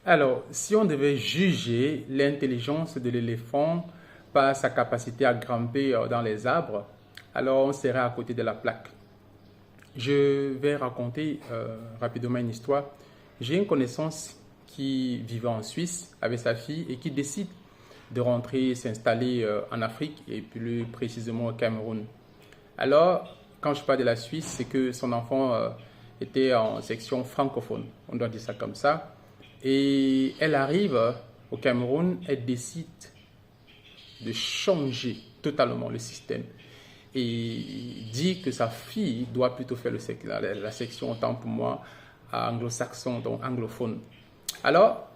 Alors, si on devait juger l'intelligence de l'éléphant par sa capacité à grimper dans les arbres, alors on serait à côté de la plaque. Je vais raconter rapidement une histoire. J'ai une connaissance qui vivait en Suisse avec sa fille et qui décide de rentrer s'installer en Afrique et plus précisément au Cameroun. Alors, quand je parle de la Suisse, c'est que son enfant était en section francophone, on doit dire ça comme ça. Et elle arrive au Cameroun, elle décide de changer totalement le système et dit que sa fille doit plutôt faire la section, autant pour moi, anglo-saxon, donc anglophone. Alors,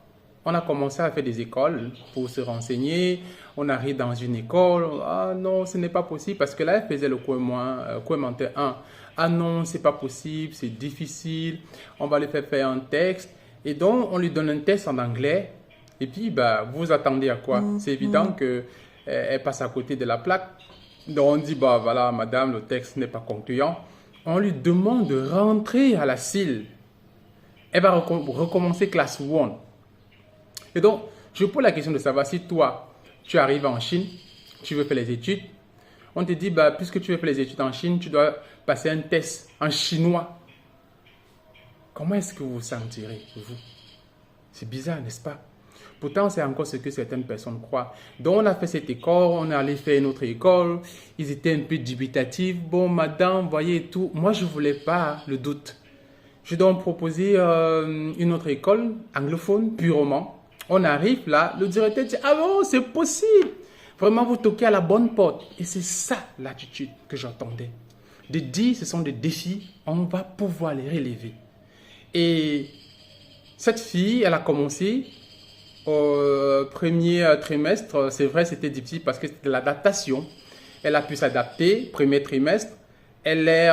on a commencé à faire des écoles pour se renseigner. On arrive dans une école. Ah non, ce n'est pas possible parce que là, elle faisait le commentaire 1. Ah non, c'est pas possible, c'est difficile. On va lui faire un texte. Et donc, on lui donne un texte en anglais. Et puis, bah, vous attendez à quoi? C'est évident que elle passe à côté de la plaque. Donc, on dit, bah voilà, madame, le texte n'est pas concluant. On lui demande de rentrer à la CIL. Elle va recommencer classe 1. Et donc, je pose la question de savoir si toi, tu arrives en Chine, tu veux faire les études. On te dit, bah, puisque tu veux faire les études en Chine, tu dois passer un test en chinois. Comment est-ce que vous vous sentirez, vous? C'est bizarre, n'est-ce pas? Pourtant, c'est encore ce que certaines personnes croient. Donc, on a fait cette école, on est allé faire une autre école. Ils étaient un peu dubitatifs. Bon, madame, voyez tout. Moi, je ne voulais pas le doute. Je dois donc proposer une autre école, anglophone, purement. On arrive là, le directeur dit, ah bon, c'est possible. Vraiment, vous toquez à la bonne porte. Et c'est ça l'attitude que j'entendais. De dire, ce sont des défis, on va pouvoir les relever. Et cette fille, elle a commencé au premier trimestre. C'est vrai, c'était difficile parce que c'était l'adaptation. Elle a pu s'adapter, premier trimestre. Elle est,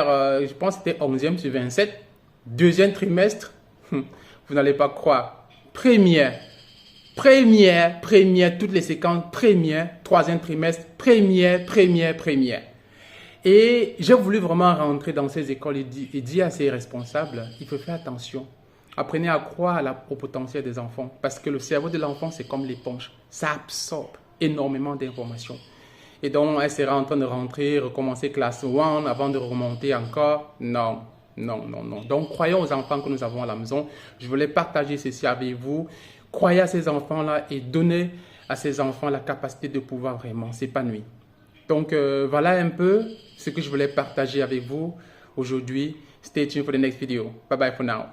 je pense que c'était 11e sur 27. Deuxième trimestre, vous n'allez pas croire. Première, toutes les séquences, première. Troisième trimestre, première. Et j'ai voulu vraiment rentrer dans ces écoles et dire à ces responsables, il faut faire attention. Apprenez à croire au potentiel des enfants. Parce que le cerveau de l'enfant, c'est comme l'éponge. Ça absorbe énormément d'informations. Et donc, elle sera en train de rentrer, recommencer classe 1 avant de remonter encore. Non. Donc, croyons aux enfants que nous avons à la maison. Je voulais partager ceci avec vous. Croyez à ces enfants-là et donnez à ces enfants la capacité de pouvoir vraiment s'épanouir. Donc, voilà un peu ce que je voulais partager avec vous aujourd'hui. Stay tuned for the next video. Bye bye for now.